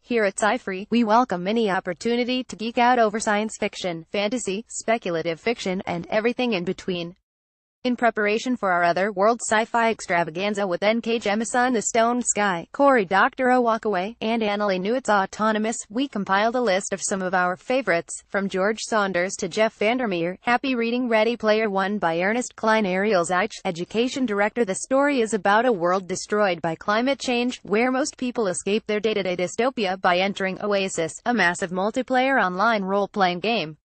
Here at SciFri, we welcome any opportunity to geek out over science fiction, fantasy, speculative fiction, and everything in between. In preparation for our Otherworld sci-fi extravaganza with NK Jemisin The Stone Sky, Cory Doctorow Walkaway, and Annalee Newitt's Autonomous, we compiled a list of some of our favorites, from George Saunders to Jeff Vandermeer. Happy reading Ready Player One by Ernest Cline. Ariel Zeich, education director. The story is about a world destroyed by climate change, where most people escape their day-to-day dystopia by entering Oasis, a massive multiplayer online role-playing game.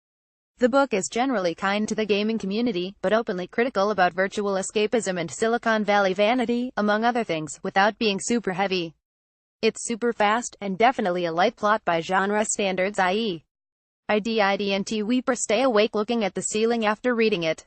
The book is generally kind to the gaming community, but openly critical about virtual escapism and Silicon Valley vanity, among other things, without being super heavy. It's super fast, and definitely a light plot by genre standards, i.e. IDNT weep or stay awake looking at the ceiling after reading it.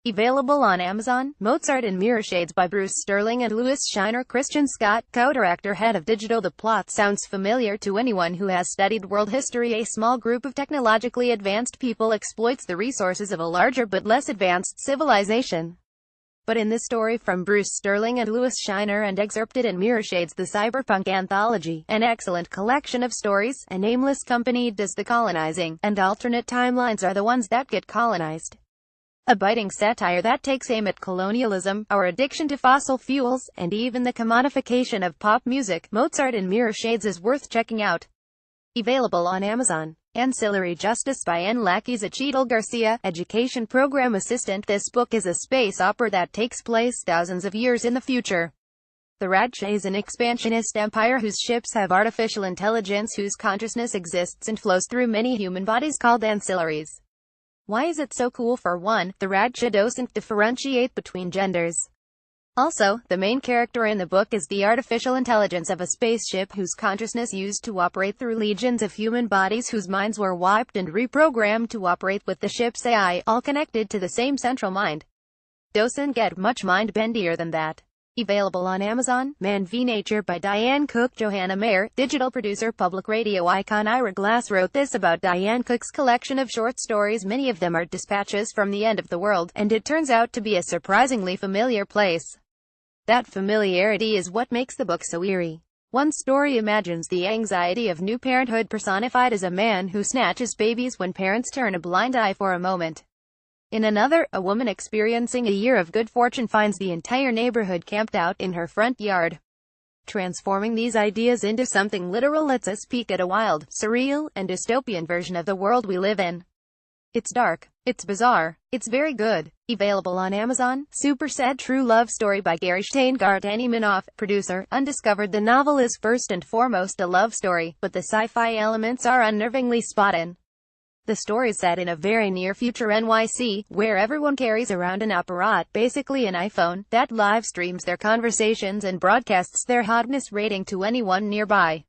Available on Amazon. Mozart and Mirror Shades by Bruce Sterling and Louis Shiner. Christian Scott, co-director, head of digital. The plot sounds familiar to anyone who has studied world history. A small group of technologically advanced people exploits the resources of a larger but less advanced civilization. But in this story from Bruce Sterling and Louis Shiner and excerpted in Mirror Shades, the cyberpunk anthology, an excellent collection of stories, a nameless company does the colonizing, and alternate timelines are the ones that get colonized. A biting satire that takes aim at colonialism, our addiction to fossil fuels, and even the commodification of pop music. Mozart and Mirror Shades is worth checking out. Available on Amazon. Ancillary Justice by N. Lackey's Achidel Garcia, education program assistant. This book is a space opera that takes place thousands of years in the future. The Radche is an expansionist empire whose ships have artificial intelligence whose consciousness exists and flows through many human bodies called ancillaries. Why is it so cool? For one, the Radche doesn't differentiate between genders. Also, the main character in the book is the artificial intelligence of a spaceship whose consciousness used to operate through legions of human bodies whose minds were wiped and reprogrammed to operate with the ship's AI, all connected to the same central mind. Doesn't get much mind-bendier than that. Available on Amazon. Man v Nature by Diane Cook. Johanna Mayer, digital producer. Public radio icon Ira Glass wrote this about Diane Cook's collection of short stories. Many of them are dispatches from the end of the world, and it turns out to be a surprisingly familiar place. That familiarity is what makes the book so eerie. One story imagines the anxiety of new parenthood personified as a man who snatches babies when parents turn a blind eye for a moment. In another, a woman experiencing a year of good fortune finds the entire neighborhood camped out in her front yard. Transforming these ideas into something literal lets us peek at a wild, surreal, and dystopian version of the world we live in. It's dark. It's bizarre. It's very good. Available on Amazon. Super Sad True Love Story by Gary Steingart. Annie Minoff, producer. Undiscovered. The novel is first and foremost a love story, but the sci-fi elements are unnervingly spot on. The story's set in a very near-future NYC, where everyone carries around an apparat, basically an iPhone, that live streams their conversations and broadcasts their hotness rating to anyone nearby.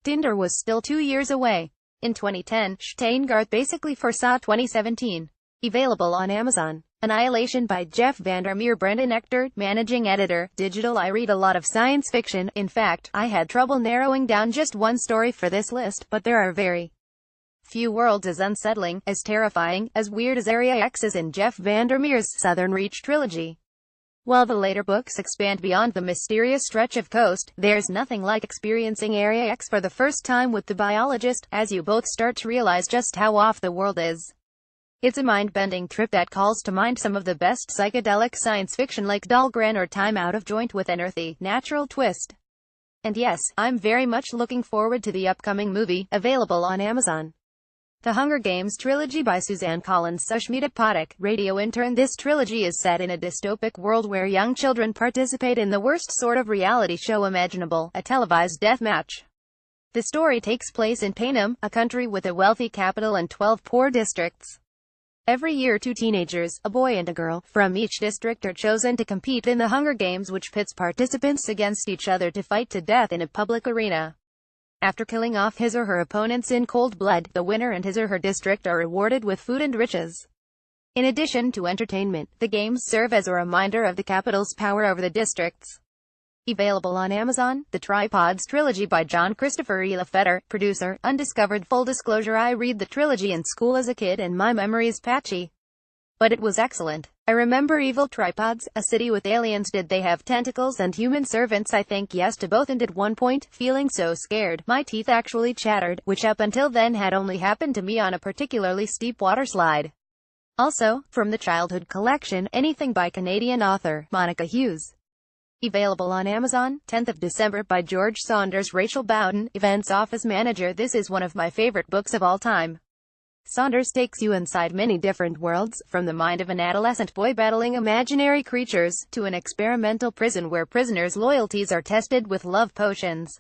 Tinder was still 2 years away. In 2010, Steingart basically foresaw 2017. Available on Amazon. Annihilation by Jeff Vandermeer. Brendan Ector, managing editor, digital. I read a lot of science fiction. In fact, I had trouble narrowing down just one story for this list, but there are very few worlds as unsettling, as terrifying, as weird as Area X is in Jeff Vandermeer's Southern Reach trilogy. While the later books expand beyond the mysterious stretch of coast, there's nothing like experiencing Area X for the first time with the biologist, as you both start to realize just how off the world is. It's a mind-bending trip that calls to mind some of the best psychedelic science fiction like Dahlgren or Time Out of Joint with an earthy, natural twist. And yes, I'm very much looking forward to the upcoming movie, available on Amazon. The Hunger Games trilogy by Suzanne Collins. Sushmita Pathak, radio intern. This trilogy is set in a dystopic world where young children participate in the worst sort of reality show imaginable, a televised death match. The story takes place in Panem, a country with a wealthy capital and 12 poor districts. Every year 2 teenagers, a boy and a girl, from each district are chosen to compete in the Hunger Games, which pits participants against each other to fight to death in a public arena. After killing off his or her opponents in cold blood, the winner and his or her district are rewarded with food and riches. In addition to entertainment, the games serve as a reminder of the capital's power over the districts. Available on Amazon. The Tripods trilogy by John Christopher Elefetter, producer. Undiscovered. Full disclosure, I read the trilogy in school as a kid and my memory is patchy. But it was excellent. I remember evil tripods, a city with aliens. Did they have tentacles and human servants? I think yes to both, and at one point, feeling so scared, my teeth actually chattered, which up until then had only happened to me on a particularly steep water slide. Also, from the childhood collection, anything by Canadian author Monica Hughes. Available on Amazon, 10th of December by George Saunders. Rachel Bowden, Events Office Manager. This is one of my favorite books of all time. Saunders takes you inside many different worlds, from the mind of an adolescent boy battling imaginary creatures, to an experimental prison where prisoners' loyalties are tested with love potions.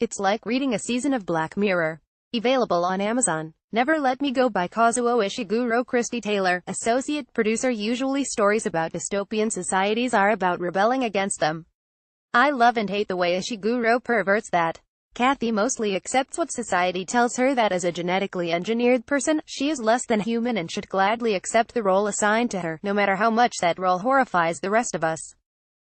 It's like reading a season of Black Mirror. Available on Amazon. Never Let Me Go by Kazuo Ishiguro. Christy Taylor, Associate Producer. Usually stories about dystopian societies are about rebelling against them. I love and hate the way Ishiguro perverts that. Kathy mostly accepts what society tells her, that as a genetically engineered person, she is less than human and should gladly accept the role assigned to her, no matter how much that role horrifies the rest of us.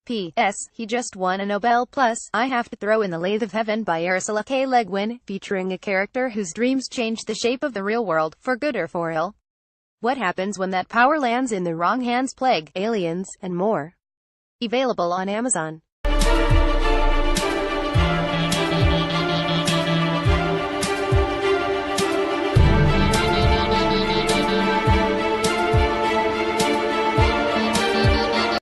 P.S. He just won a Nobel. Plus, I have to throw in The Lathe of Heaven by Ursula K. Le Guin, featuring a character whose dreams change the shape of the real world, for good or for ill. What happens when that power lands in the wrong hands? Plague, aliens, and more. Available on Amazon.